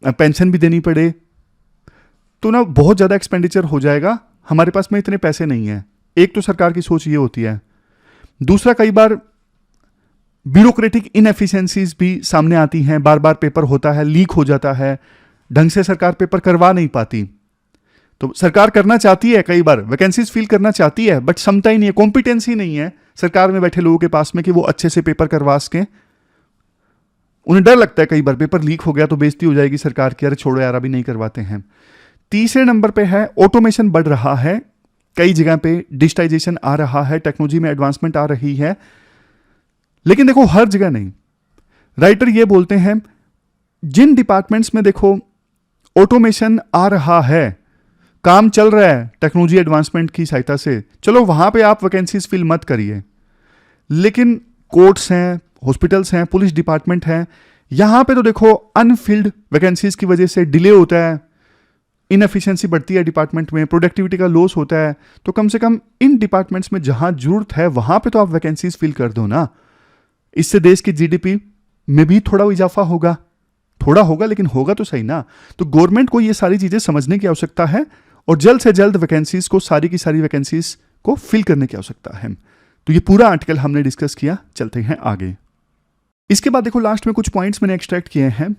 पेंशन भी देनी पड़े, तो ना बहुत ज्यादा एक्सपेंडिचर हो जाएगा, हमारे पास में इतने पैसे नहीं है। एक तो सरकार की सोच ये होती है। दूसरा, कई बार ब्यूरोक्रेटिक इनएफिशिएंसीज भी सामने आती हैं। बार बार पेपर होता है, लीक हो जाता है, ढंग से सरकार पेपर करवा नहीं पाती। तो सरकार करना चाहती है, कई बार वैकेंसीज फिल करना चाहती है, बट क्षमता ही नहीं है, कॉम्पिटेंसी नहीं है सरकार में बैठे लोगों के पास में कि वो अच्छे से पेपर करवा सकें। उन्हें डर लगता है कई बार पेपर लीक हो गया तो बेइज्जती हो जाएगी सरकार की, अरे छोड़ो यार अभी नहीं करवाते हैं। तीसरे नंबर पे है ऑटोमेशन बढ़ रहा है, कई जगह पे डिजिटाइजेशन आ रहा है, टेक्नोलॉजी में एडवांसमेंट आ रही है। लेकिन देखो हर जगह नहीं। राइटर ये बोलते हैं जिन डिपार्टमेंट्स में देखो ऑटोमेशन आ रहा है, काम चल रहा है टेक्नोलॉजी एडवांसमेंट की सहायता से, चलो वहां पे आप वैकेंसीज फिल मत करिए। लेकिन कोर्ट्स हैं, हॉस्पिटल्स हैं, पुलिस डिपार्टमेंट है, यहां पे तो देखो अनफिल्ड वैकेंसीज की वजह से डिले होता है, इनएफिशिएंसी बढ़ती है डिपार्टमेंट में, प्रोडक्टिविटी का लॉस होता है। तो कम से कम इन डिपार्टमेंट्स में जहां जरूरत है वहां पे तो आप वैकेंसीज फिल कर दो ना। इससे देश की जीडीपी में भी थोड़ा इजाफा होगा, थोड़ा होगा लेकिन होगा तो सही ना। तो गवर्नमेंट को ये सारी चीजें समझने की आवश्यकता है और जल्द से जल्द वैकेंसीज को, सारी की सारी वैकेंसीज को फिल करने की आवश्यकता है। तो ये पूरा आर्टिकल हमने डिस्कस किया, चलते हैं आगे। इसके बाद देखो लास्ट में कुछ पॉइंट्स मैंने एक्सट्रैक्ट किए हैं।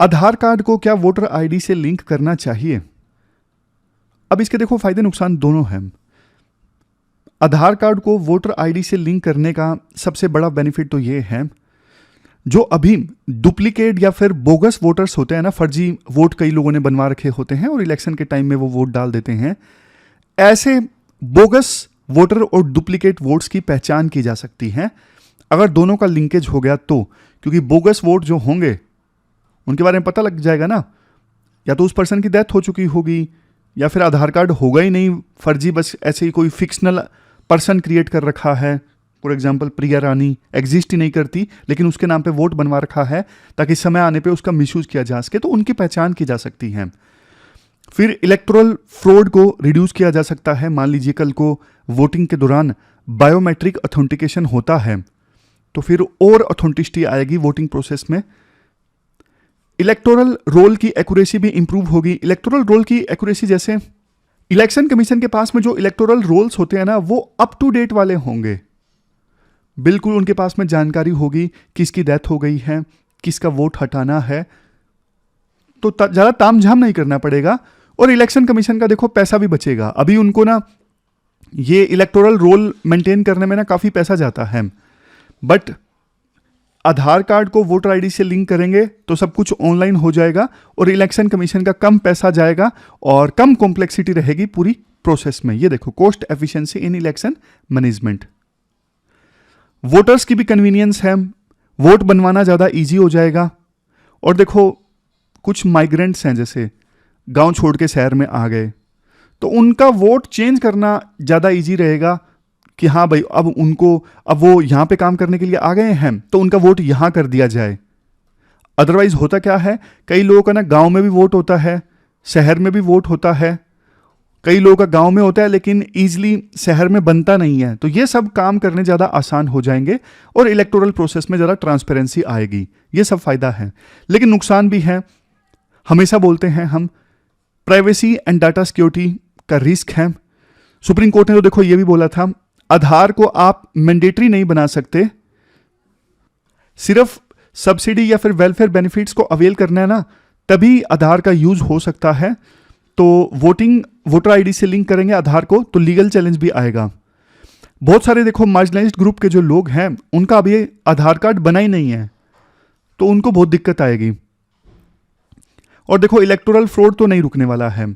आधार कार्ड को क्या वोटर आईडी से लिंक करना चाहिए? अब इसके देखो फायदे नुकसान दोनों हैं। आधार कार्ड को वोटर आईडी से लिंक करने का सबसे बड़ा बेनिफिट तो ये है, जो अभी डुप्लीकेट या फिर बोगस वोटर्स होते हैं ना, फर्जी वोट कई लोगों ने बनवा रखे होते हैं और इलेक्शन के टाइम में वो वोट डाल देते हैं, ऐसे बोगस वोटर और डुप्लीकेट वोट्स की पहचान की जा सकती है अगर दोनों का लिंकेज हो गया तो। क्योंकि बोगस वोट जो होंगे उनके बारे में पता लग जाएगा ना, या तो उस पर्सन की डेथ हो चुकी होगी या फिर आधार कार्ड होगा ही नहीं, फर्जी बस ऐसे ही कोई फिक्शनल पर्सन क्रिएट कर रखा है। For example Priya Rani exist ही नहीं करती लेकिन उसके नाम पे वोट बनवा रखा है ताकि समय आने पे उसका मिसयूज किया जा सके, तो उनकी पहचान की जा सकती है। फिर इलेक्टोरल फ्रॉड को रिड्यूस किया जा सकता है। मान लीजिए कल को वोटिंग के दौरान बायोमेट्रिक ऑथेंटिकेशन होता है तो फिर और ऑथेंटिसिटी आएगी वोटिंग प्रोसेस में। इलेक्टोरल रोल की एक्यूरेसी भी इंप्रूव होगी। इलेक्टोरल रोल की एक्यूरेसी जैसे इलेक्शन कमीशन के पास में जो इलेक्टोरल रोल्स होते हैं ना, वो अप टू डेट वाले होंगे। बिल्कुल उनके पास में जानकारी होगी किसकी डेथ हो गई है, किसका वोट हटाना है, तो ज़्यादा तामझाम नहीं करना पड़ेगा। और इलेक्शन कमीशन का देखो पैसा भी बचेगा। अभी उनको ना ये इलेक्टोरल रोल मेंटेन करने में ना काफ़ी पैसा जाता है, बट आधार कार्ड को वोटर आईडी से लिंक करेंगे तो सब कुछ ऑनलाइन हो जाएगा और इलेक्शन कमीशन का कम पैसा जाएगा और कम कॉम्प्लेक्सिटी रहेगी पूरी प्रोसेस में। ये देखो कॉस्ट एफिशिएंसी इन इलेक्शन मैनेजमेंट। वोटर्स की भी कन्वीनियंस है, वोट बनवाना ज़्यादा इजी हो जाएगा। और देखो कुछ माइग्रेंट्स हैं जैसे गांव छोड़ के शहर में आ गए, तो उनका वोट चेंज करना ज़्यादा इजी रहेगा कि हाँ भाई अब वो यहाँ पे काम करने के लिए आ गए हैं तो उनका वोट यहाँ कर दिया जाए। अदरवाइज होता क्या है, कई लोगों का ना गांव में भी वोट होता है, शहर में भी वोट होता है, कई लोगों का गांव में होता है लेकिन ईजिली शहर में बनता नहीं है। तो ये सब काम करने ज़्यादा आसान हो जाएंगे और इलेक्टोरल प्रोसेस में ज़्यादा ट्रांसपेरेंसी आएगी। ये सब फायदा है, लेकिन नुकसान भी है। हमेशा बोलते हैं हम प्राइवेसी एंड डाटा सिक्योरिटी का रिस्क है। सुप्रीम कोर्ट ने तो देखो ये भी बोला था, आधार को आप मैंडेटरी नहीं बना सकते, सिर्फ सब्सिडी या फिर वेलफेयर बेनिफिट्स को अवेल करना है ना, तभी आधार का यूज हो सकता है। तो वोटर आईडी से लिंक करेंगे आधार को तो लीगल चैलेंज भी आएगा। बहुत सारे देखो मार्जिनलाइज्ड ग्रुप के जो लोग हैं उनका अभी आधार कार्ड बना ही नहीं है, तो उनको बहुत दिक्कत आएगी। और देखो इलेक्टोरल फ्रॉड तो नहीं रुकने वाला है।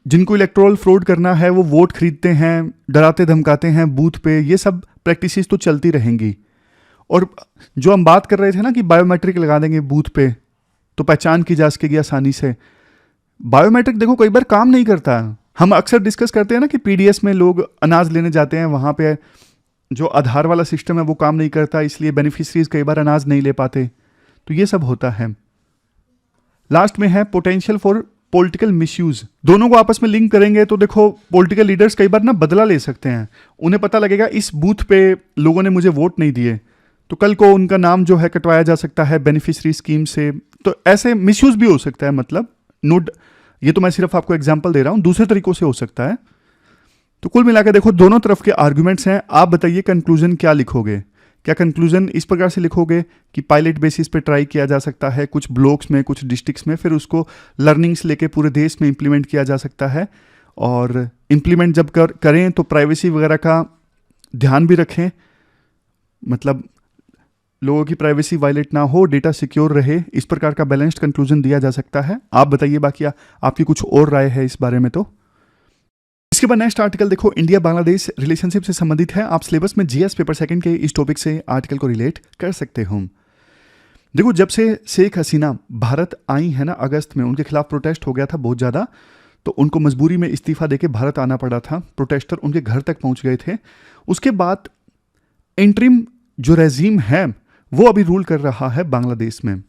जिनको इलेक्टोरल फ्रॉड करना है वो वोट खरीदते हैं, डराते धमकाते हैं बूथ पे, ये सब प्रैक्टिसेस तो चलती रहेंगी। और जो हम बात कर रहे थे ना कि बायोमेट्रिक लगा देंगे बूथ पे तो पहचान की जा सकेगी आसानी से, बायोमेट्रिक देखो कई बार काम नहीं करता। हम अक्सर डिस्कस करते हैं ना कि पीडीएस में लोग अनाज लेने जाते हैं, वहाँ पे जो आधार वाला सिस्टम है वो काम नहीं करता, इसलिए बेनिफिशरीज कई बार अनाज नहीं ले पाते। तो ये सब होता है। लास्ट में है पोटेंशियल फॉर पॉलिटिकल मिसयूज। दोनों को आपस में लिंक करेंगे तो देखो पॉलिटिकल लीडर्स कई बार ना बदला ले सकते हैं। उन्हें पता लगेगा इस बूथ पे लोगों ने मुझे वोट नहीं दिए, तो कल को उनका नाम जो है कटवाया जा सकता है बेनिफिशरी स्कीम से। तो ऐसे मिसयूज भी हो सकता है। मतलब नोट, ये तो मैं सिर्फ आपको एग्जांपल दे रहा हूं, दूसरे तरीकों से हो सकता है। तो कुल मिलाकर देखो दोनों तरफ के आर्गुमेंट्स हैं। आप बताइए कंक्लूजन क्या लिखोगे? क्या कंक्लूजन इस प्रकार से लिखोगे कि पायलट बेसिस पे ट्राई किया जा सकता है कुछ ब्लॉक्स में, कुछ डिस्ट्रिक्ट्स में, फिर उसको लर्निंग्स लेके पूरे देश में इंप्लीमेंट किया जा सकता है, और इंप्लीमेंट जब करें तो प्राइवेसी वगैरह का ध्यान भी रखें, मतलब लोगों की प्राइवेसी वायलेट ना हो, डेटा सिक्योर रहे, इस प्रकार का बैलेंस्ड कंक्लूजन दिया जा सकता है। आप बताइए बाकी आपकी कुछ और राय है इस बारे में। तो इसके बाद नेक्स्ट आर्टिकल देखो, इंडिया बांग्लादेश रिलेशनशिप से संबंधित है। आप सिलेबस में जीएस पेपर सेकंड के इस टॉपिक से आर्टिकल को रिलेट कर सकते हो। देखो जब से शेख हसीना भारत आई है ना, अगस्त में उनके खिलाफ प्रोटेस्ट हो गया था बहुत ज़्यादा, तो उनको मजबूरी में इस्तीफा देके भारत आना पड़ा था। प्रोटेस्टर उनके घर तक पहुंच गए थे। उसके बाद इंटरिम जो रेजीम है वो अभी रूल कर रहा है बांग्लादेश में।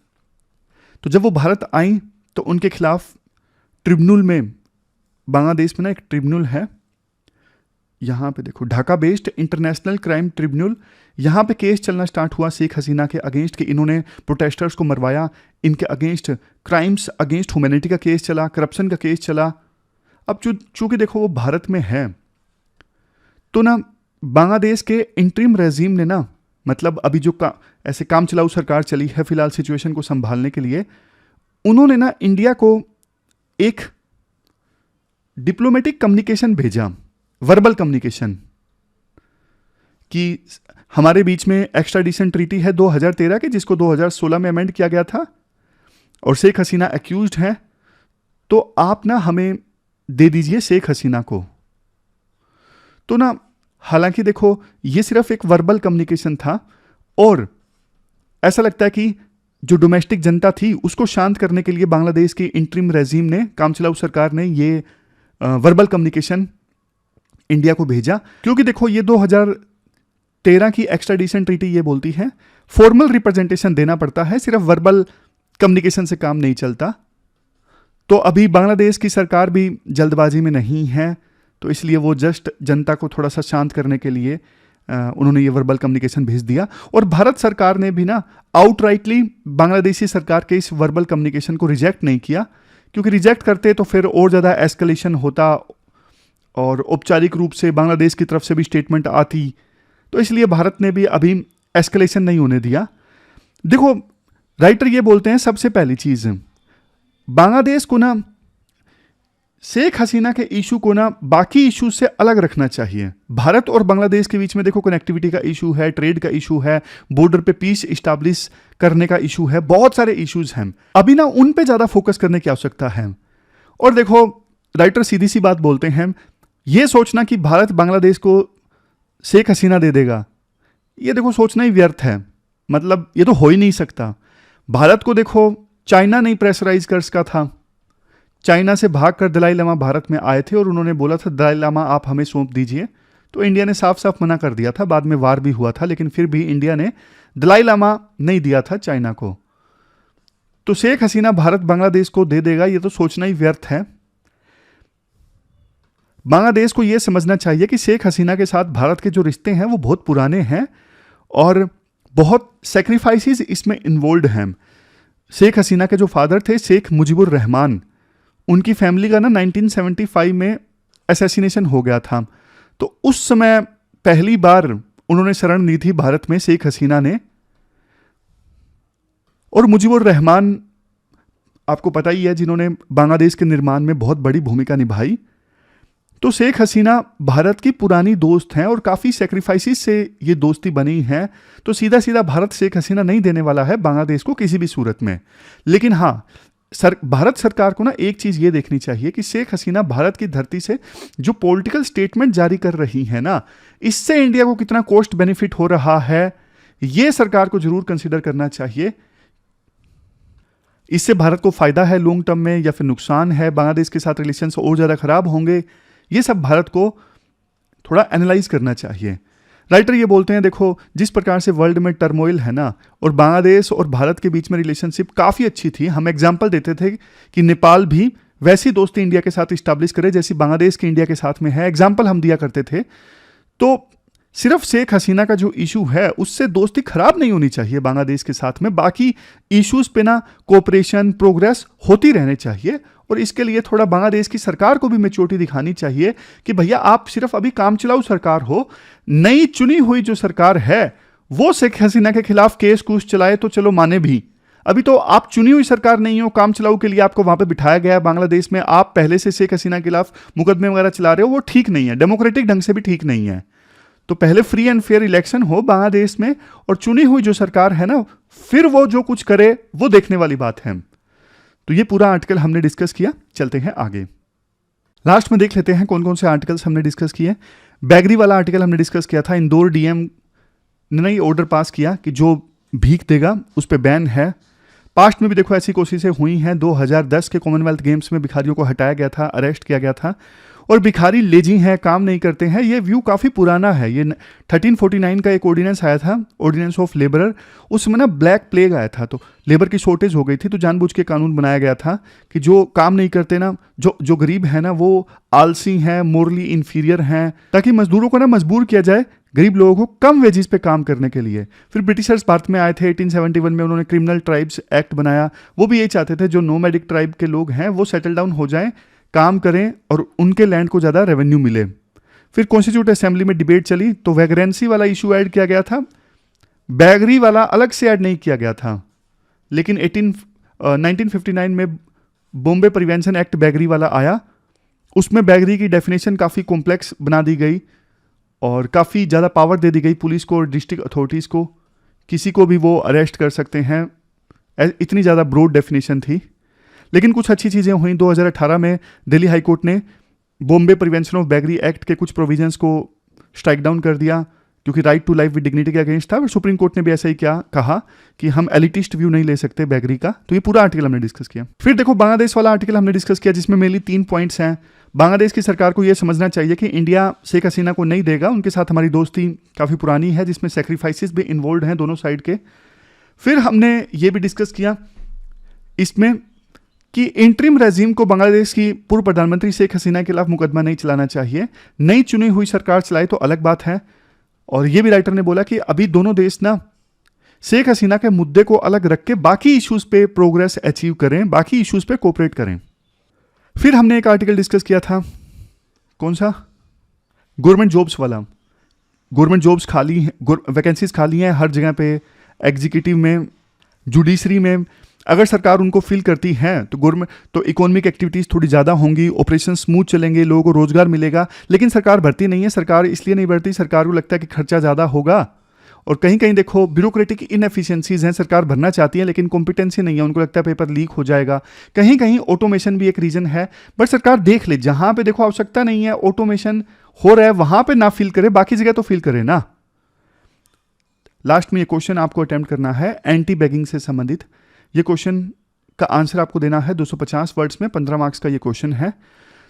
तो जब वो भारत आई तो उनके खिलाफ ट्रिब्यूनल में, बांग्लादेश में ना एक ट्रिब्यूनल है, यहाँ पे देखो Dhaka based international crime tribunal, यहाँ पे केस चलना स्टार्ट हुआ शेख हसीना के अगेंस्ट कि इन्होंने प्रोटेस्टर्स को मरवाया, इनके अगेंस्ट क्राइम्स अगेंस्ट ह्यूमैनिटी का केस चला, करप्शन का केस चला। अब चूंकि देखो वो भारत में है तो ना बांग्लादेश के इंटरिम रेजीम ने ना, मतलब अभी जो ऐसे काम चलाऊ सरकार चली है फिलहाल सिचुएशन को संभालने के लिए, उन्होंने ना इंडिया को एक डिप्लोमेटिक कम्युनिकेशन भेजा, वर्बल कम्युनिकेशन, कि हमारे बीच में एक्स्ट्राडिशन ट्रीटी है 2013 के, जिसको 2016 में अमेंड किया गया था, और शेख हसीना एक्यूज्ड है, तो आप ना हमें दे दीजिए शेख हसीना को। तो ना हालांकि देखो ये सिर्फ एक वर्बल कम्युनिकेशन था, और ऐसा लगता है कि जो डोमेस्टिक जनता थी उसको शांत करने के लिए बांग्लादेश की इंटरिम रेजीम ने, काम चलाऊ सरकार ने, ये वर्बल कम्युनिकेशन इंडिया को भेजा। क्योंकि देखो ये 2013 की एक्स्ट्राडिशन ट्रीटी ये बोलती है फॉर्मल रिप्रेजेंटेशन देना पड़ता है, सिर्फ वर्बल कम्युनिकेशन से काम नहीं चलता। तो अभी बांग्लादेश की सरकार भी जल्दबाजी में नहीं है, तो इसलिए वो जस्ट जनता को थोड़ा सा शांत करने के लिए उन्होंने ये वर्बल कम्युनिकेशन भेज दिया। और भारत सरकार ने भी ना आउटराइटली बांग्लादेशी सरकार के इस वर्बल कम्युनिकेशन को रिजेक्ट नहीं किया, क्योंकि रिजेक्ट करते तो फिर और ज़्यादा एस्केलेशन होता और औपचारिक रूप से बांग्लादेश की तरफ से भी स्टेटमेंट आती। तो इसलिए भारत ने भी अभी एस्केलेशन नहीं होने दिया। देखो, राइटर ये बोलते हैं सबसे पहली चीज़, बांग्लादेश को ना शेख हसीना के इशू को ना बाकी इशू से अलग रखना चाहिए। भारत और बांग्लादेश के बीच में देखो कनेक्टिविटी का इशू है, ट्रेड का इशू है, बॉर्डर पे पीस इस्टेब्लिश करने का इशू है, बहुत सारे इश्यूज हैं। अभी ना उन पे ज़्यादा फोकस करने की आवश्यकता है। और देखो, राइटर सीधी सी बात बोलते हैं, ये सोचना कि भारत बांग्लादेश को शेख हसीना दे देगा, ये देखो सोचना ही व्यर्थ है। मतलब ये तो हो ही नहीं सकता। भारत को देखो चाइना नहीं प्रेशराइज कर सका था। चाइना से भागकर दलाई लामा भारत में आए थे और उन्होंने बोला था दलाई लामा आप हमें सौंप दीजिए, तो इंडिया ने साफ साफ मना कर दिया था। बाद में वार भी हुआ था, लेकिन फिर भी इंडिया ने दलाई लामा नहीं दिया था चाइना को। तो शेख हसीना भारत बांग्लादेश को दे देगा, ये तो सोचना ही व्यर्थ है। बांग्लादेश को यह समझना चाहिए कि शेख हसीना के साथ भारत के जो रिश्ते हैं वो बहुत पुराने हैं और बहुत सेक्रीफाइसेस इसमें इन्वॉल्व हैं। शेख हसीना के जो फादर थे शेख मुजीबुर रहमान, उनकी फैमिली का ना 1975 में असैसिनेशन हो गया था। तो उस समय पहली बार उन्होंने शरण ली थी भारत में शेख हसीना ने। और मुजीबुर रहमान आपको पता ही है, जिन्होंने बांग्लादेश के निर्माण में बहुत बड़ी भूमिका निभाई। तो शेख हसीना भारत की पुरानी दोस्त हैं और काफ़ी सेक्रीफाइसेस से ये दोस्ती बनी है। तो सीधा सीधा भारत शेख हसीना नहीं देने वाला है बांग्लादेश को किसी भी सूरत में। लेकिन हाँ, भारत सरकार को ना एक चीज़ ये देखनी चाहिए कि शेख हसीना भारत की धरती से जो पॉलिटिकल स्टेटमेंट जारी कर रही है ना, इससे इंडिया को कितना कॉस्ट बेनिफिट हो रहा है, ये सरकार को जरूर कंसिडर करना चाहिए। इससे भारत को फायदा है लॉन्ग टर्म में या फिर नुकसान है, बांग्लादेश के साथ रिलेशंस और ज़्यादा खराब होंगे, ये सब भारत को थोड़ा एनालाइज करना चाहिए। राइटर ये बोलते हैं, देखो जिस प्रकार से वर्ल्ड में टर्मोइल है ना, और बांग्लादेश और भारत के बीच में रिलेशनशिप काफ़ी अच्छी थी। हम एग्जांपल देते थे कि नेपाल भी वैसी दोस्ती इंडिया के साथ इस्टेब्लिश करे जैसी बांग्लादेश की इंडिया के साथ में है, एग्जाम्पल हम दिया करते थे। तो सिर्फ शेख हसीना का जो इशू है उससे दोस्ती खराब नहीं होनी चाहिए बांग्लादेश के साथ में। बाकी इश्यूज पे ना कोऑपरेशन प्रोग्रेस होती रहनी चाहिए। और इसके लिए थोड़ा बांग्लादेश की सरकार को भी मैच्योरिटी दिखानी चाहिए कि भैया आप सिर्फ अभी काम चलाऊ सरकार हो, नई चुनी हुई जो सरकार है वो शेख हसीना के खिलाफ केस कूस चलाए तो चलो माने भी। अभी तो आप चुनी हुई सरकार नहीं हो, काम चलाऊ के लिए आपको वहां पे बिठाया गया है बांग्लादेश में, आप पहले से शेख हसीना के खिलाफ मुकदमे वगैरह चला रहे हो, वो ठीक नहीं है, डेमोक्रेटिक ढंग से भी ठीक नहीं है। तो पहले फ्री एंड फेयर इलेक्शन हो बांग्लादेश में और चुनी हुई जो सरकार है ना, फिर वो जो कुछ करे वो देखने वाली बात है। तो ये पूरा आर्टिकल हमने डिस्कस किया, चलते हैं आगे। लास्ट में देख लेते हैं कौन कौन से आर्टिकल्स हमने डिस्कस किए। बैगरी वाला आर्टिकल हमने डिस्कस किया था। इंदौर डीएम ने नई ऑर्डर पास किया कि जो भीख देगा उस पर बैन है। पास्ट में भी देखो ऐसी कोशिशें हुई हैं। 2010 के कॉमनवेल्थ गेम्स में भिखारियों को हटाया गया था, अरेस्ट किया गया था। और भिखारी लेजी हैं, काम नहीं करते हैं, ये व्यू काफ़ी पुराना है। ये 1349 का एक ऑर्डिनेंस आया था, ऑर्डिनेंस ऑफ लेबरर। उसमें ना ब्लैक प्लेग आया था, तो लेबर की शॉर्टेज हो गई थी, तो जानबूझ के कानून बनाया गया था कि जो काम नहीं करते ना, जो गरीब है ना, वो आलसी हैं, मोरली इन्फीरियर हैं, ताकि मजदूरों को ना मजबूर किया जाए गरीब लोगों को कम वेजेस पे काम करने के लिए। फिर ब्रिटिशर्स भारत में आए थे 1871 में, उन्होंने क्रिमिनल ट्राइब्स एक्ट बनाया। वो भी यही चाहते थे जो नोमैडिक ट्राइब के लोग हैं वो सेटल डाउन हो जाएं, काम करें और उनके लैंड को ज़्यादा रेवेन्यू मिले। फिर कॉन्स्टिट्यूट असेंबली में डिबेट चली तो वैगरेंसी वाला इशू ऐड किया गया था, बैगरी वाला अलग से ऐड नहीं किया गया था। लेकिन 1959 में बॉम्बे प्रिवेंशन एक्ट बैगरी वाला आया, उसमें बैगरी की डेफिनेशन काफ़ी कॉम्प्लेक्स बना दी गई और काफ़ी ज़्यादा पावर दे दी गई पुलिस को और डिस्ट्रिक्ट अथॉरिटीज़ को, किसी को भी वो अरेस्ट कर सकते हैं, इतनी ज़्यादा ब्रॉड डेफिनेशन थी। लेकिन कुछ अच्छी चीज़ें हुई। 2018 में दिल्ली हाई कोर्ट ने Bombay prevention of beggary act के कुछ प्रोविजंस को स्ट्राइक डाउन कर दिया, क्योंकि right to life with dignity के अगेंस्ट था। और सुप्रीम कोर्ट ने भी ऐसा ही कहा कि हम एलिटिस्ट व्यू नहीं ले सकते बैगरी का। तो ये पूरा आर्टिकल हमने डिस्कस किया। फिर देखो बांग्लादेश वाला आर्टिकल हमने डिस्कस किया, जिसमें मेनली 3 पॉइंट्स हैं। बांग्लादेश की सरकार को यह समझना चाहिए कि इंडिया शेख हसीना को नहीं देगा, उनके साथ हमारी दोस्ती काफ़ी पुरानी है, जिसमें सेक्रीफाइसेस भी इन्वॉल्व हैं दोनों साइड के। फिर हमने ये भी डिस्कस किया, इसमें कि इंटरिम रेजिम को बांग्लादेश की पूर्व प्रधानमंत्री शेख हसीना के खिलाफ मुकदमा नहीं चलाना चाहिए, नई चुनी हुई सरकार चलाए तो अलग बात है। और ये भी राइटर ने बोला कि अभी दोनों देश ना शेख हसीना के मुद्दे को अलग रख के बाकी इश्यूज पे प्रोग्रेस अचीव करें, बाकी इश्यूज पे कोऑपरेट करें। फिर हमने एक आर्टिकल डिस्कस किया था, कौन सा, गवर्नमेंट जॉब्स वाला। गवर्नमेंट जॉब्स खाली हैं, वैकेंसीज खाली हैं हर जगह पे, एग्जीक्यूटिव में, जुडिशरी में। अगर सरकार उनको फिल करती है तो गवर्नमेंट तो इकोनॉमिक एक्टिविटीज़ थोड़ी ज़्यादा होंगी, ऑपरेशन स्मूथ चलेंगे, लोगों को रोजगार मिलेगा। लेकिन सरकार भरती नहीं है। सरकार इसलिए नहीं भरती, सरकार को लगता है कि खर्चा ज़्यादा होगा। और कहीं कहीं देखो ब्यूरोक्रेटिक इनएफिशिएंसीज हैं, सरकार भरना चाहती है लेकिन कॉम्पिटेंसी नहीं है, उनको लगता है पेपर लीक हो जाएगा। कहीं कहीं ऑटोमेशन भी एक रीज़न है। बट सरकार देख ले, जहाँ पे देखो आवश्यकता नहीं है, ऑटोमेशन हो रहा है, वहाँ पे ना फिल करे, बाकी जगह तो फिल करे ना। लास्ट में ये क्वेश्चन आपको अटेम्प्ट करना है एंटी बैगिंग से संबंधित। ये क्वेश्चन का आंसर आपको देना है 250 वर्ड्स में, 15 मार्क्स का ये क्वेश्चन है।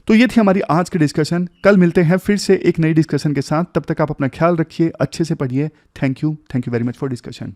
तो ये थी हमारी आज की डिस्कशन। कल मिलते हैं फिर से एक नई डिस्कशन के साथ। तब तक आप अपना ख्याल रखिए, अच्छे से पढ़िए। Thank you very much for discussion.